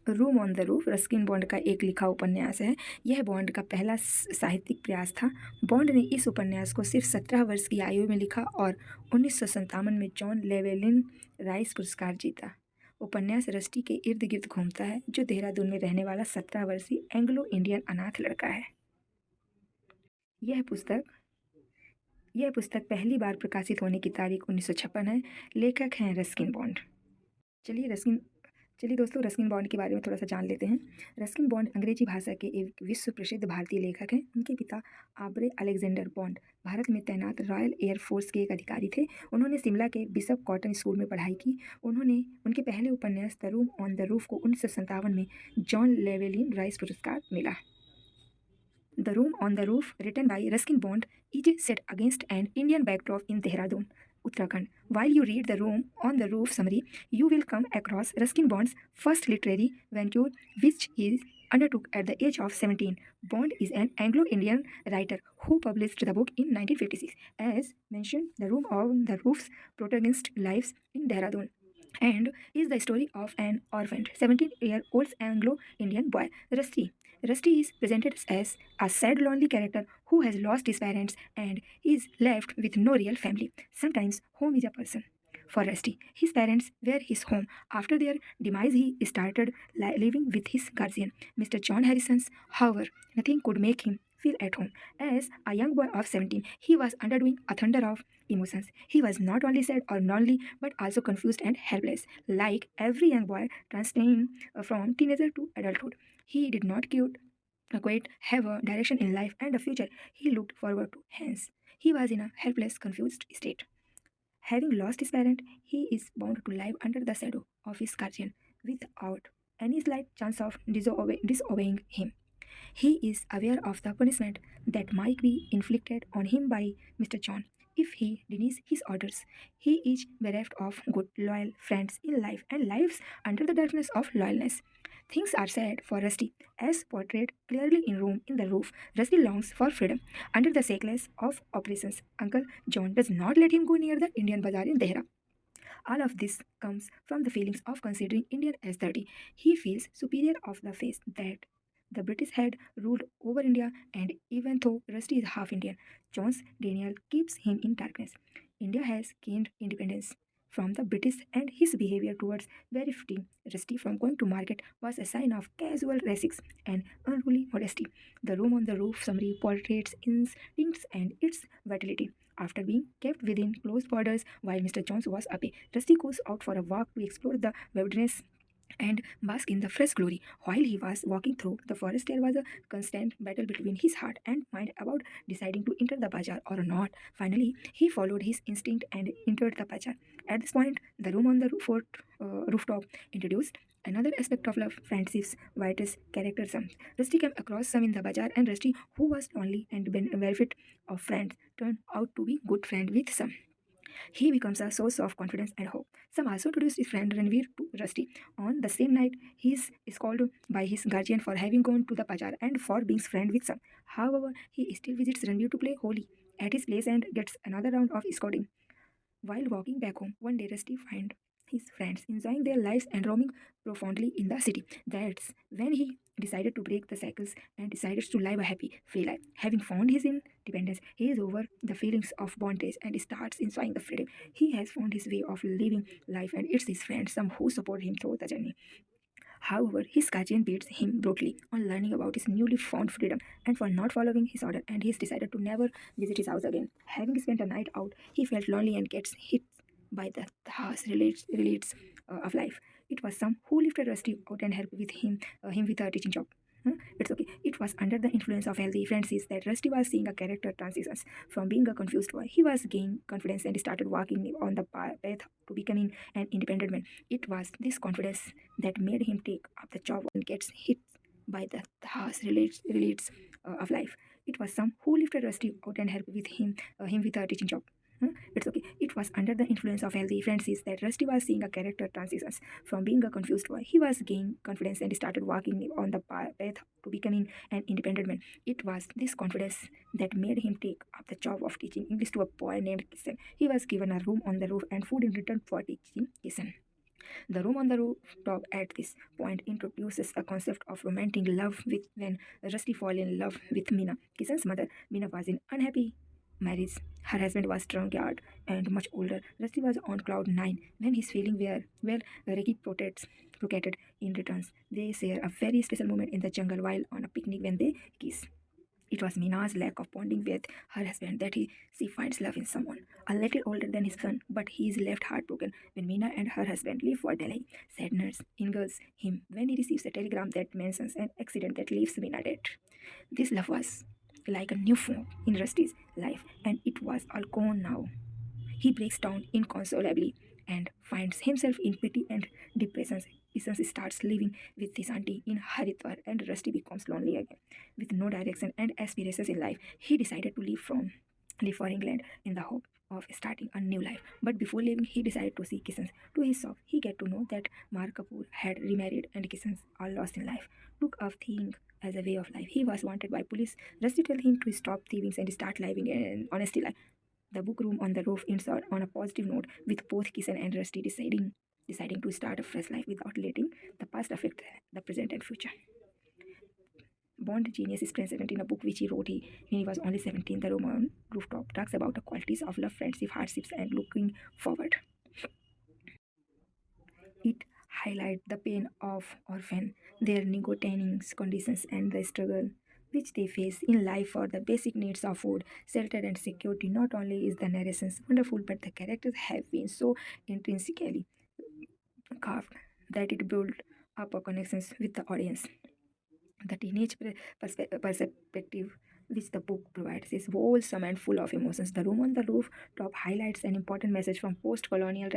Room on the roof Ruskin bond का एक लिखा उपन्यास है। यह बॉन्ड का पहला साहित्यिक प्रयास था। बॉन्ड ने इस उपन्यास को सिर्फ 17 वर्ष की आयु में लिखा और 1957 में जॉन लेवेलिन राइस पुरस्कार जीता। उपन्यास रस्टी के इर्द गिर्द घूमता है, जो देहरादून में रहने वाला 17 वर्षीय एंग्लो इंडियन अनाथ लड़का है। यह पुस्तक पहली बार प्रकाशित होने की तारीख 1956 है। लेखक हैं रस्किन बॉन्ड। चलिए दोस्तों, रस्किन बॉन्ड के बारे में थोड़ा सा जान लेते हैं। रस्किन बॉन्ड अंग्रेजी भाषा के एक विश्व प्रसिद्ध भारतीय लेखक हैं। उनके पिता आब्रे अलेक्जेंडर बॉन्ड भारत में तैनात रॉयल एयर फोर्स के एक अधिकारी थे। उन्होंने शिमला के बिशप कॉटन स्कूल में पढ़ाई की। उनके पहले उपन्यास the room on the roof को 1957 में जॉन लेवेलिन राइस पुरस्कार मिला। The Room on the Roof, written by Ruskin Bond, is set against an Indian backdrop in Dehradun, Uttarakhand. While you read The Room on the Roof summary, you will come across Ruskin Bond's first literary venture, which he undertook at the age of 17. Bond is an Anglo-Indian writer who published the book in 1956. As mentioned, The Room on the Roof's protagonist lives in Dehradun and is the story of an orphaned 17-year-old Anglo-Indian boy, Rusty. Rusty is presented as a sad, lonely character who has lost his parents and is left with no real family. Sometimes home is a person. For Rusty, his parents were his home. After their demise, he started living with his guardian, Mr. John Harrison's. However, nothing could make him feel at home. As a young boy of 17, he was undergoing a thunder of emotions. He was not only sad or lonely, but also confused and helpless. Like every young boy transitioning from teenager to adulthood, he did not quite have a direction in life and a future he looked forward to. Hence, he was in a helpless, confused state. Having lost his parent, he is bound to live under the shadow of his guardian without any slight chance of disobeying him. He is aware of the punishment that might be inflicted on him by Mr. John if he denies his orders. He is bereft of good, loyal friends in life and lives under the darkness of loyalness. Things are sad for Rusty, as portrayed clearly in Room in the Roof. Rusty longs for freedom. Under the shackles of oppressions, Uncle John does not let him go near the Indian bazaar in Dehra. All of this comes from the feelings of considering Indian as dirty. He feels superior of the face that the British had ruled over India, and even though Rusty is half Indian, John's Daniel keeps him in darkness. India has gained independence from the British, and his behavior towards barefooting Rusty from going to market was a sign of casual racism and unruly modesty. The Room on the Roof summary portrays instincts and its vitality. After being kept within closed borders while Mr. Jones was away, Rusty goes out for a walk to explore the wilderness and bask in the fresh glory. While he was walking through the forest, there was a constant battle between his heart and mind about deciding to enter the bazaar or not. Finally, he followed his instinct and entered the bazaar. At this point, the room on the rooftop introduced another aspect of love, friendships, White's characterism. Rusty came across some in the bazaar, and Rusty, who was lonely and benefit of friends, turned out to be good friend with some. He becomes a source of confidence and hope. Sam also introduced his friend Ranveer to Rusty. On the same night, he is called by his guardian for having gone to the bazaar and for being friend with Sam. However, he still visits Ranveer to play Holi at his place and gets another round of escorting. While walking back home, one day Rusty finds his friends enjoying their lives and roaming profoundly in the city. That's when he decided to break the cycles and decided to live a happy, free life. Having found his independence, he is over the feelings of bondage and starts enjoying the freedom. He has found his way of living life, and it's his friends, some who support him through the journey. However, his guardian beats him brutally on learning about his newly found freedom and for not following his order, and he has decided to never visit his house again. Having spent a night out, he felt lonely and gets hit by the harsh relates of life. It was some who lifted Rusty out and helped him with a teaching job. It's okay. It was under the influence of healthy friendships that Rusty was seeing a character transitions from being a confused boy. He was gaining confidence and started walking on the path to becoming an independent man. It was this confidence that made him take up the job and gets hit by the harsh relates of life. It was some who lifted Rusty out and helped him with a teaching job. It's okay. It was under the influence of healthy friendships that Rusty was seeing a character transitions from being a confused boy. He was gaining confidence and started walking on the path to becoming an independent man. It was this confidence that made him take up the job of teaching English to a boy named Kisan. He was given a room on the roof and food in return for teaching Kisan. The room on the rooftop at this point introduces the concept of romantic love with when Rusty fall in love with Mina. Kishan's mother, Mina, was in unhappy marriage. Her husband was drunkard and much older. Rusty was on cloud nine when his feelings were well reciprocated in returns. They share a very special moment in the jungle while on a picnic when they kiss. It was Mina's lack of bonding with her husband that she finds love in someone a little older than his son, but he is left heartbroken when Mina and her husband leave for Delhi. Sadness ingulfs him when he receives a telegram that mentions an accident that leaves Mina dead. This love was like a new phone in Rusty's life, and it was all gone now. He breaks down inconsolably and finds himself in pity and depression. Kishan starts living with his auntie in Haridwar, and Rusty becomes lonely again. With no direction and aspirations in life, he decided to leave for England in the hope of starting a new life. But before leaving, he decided to see Kishan. To his shock, he get to know that Mar Kapoor had remarried and Kishan, all lost in life, took up thieving as a way of life. He was wanted by police. Rusty told him to stop thieving and start living an honesty life. The book room on the roof ends on a positive note, with both Kishan and Rusty deciding to start a fresh life without letting the past affect the present and future. Bond Genius is present in a book which he wrote when he was only 17. The Roman Rooftop talks about the qualities of love, friendship, hardships, and looking forward. It highlights the pain of orphan, their negotiating conditions, and the struggle which they face in life for the basic needs of food, shelter, and security. Not only is the narration wonderful, but the characters have been so intrinsically carved that it built up a connections with the audience. The teenage perspective which the book provides is wholesome and full of emotions. The Room on the Rooftop highlights an important message from post colonial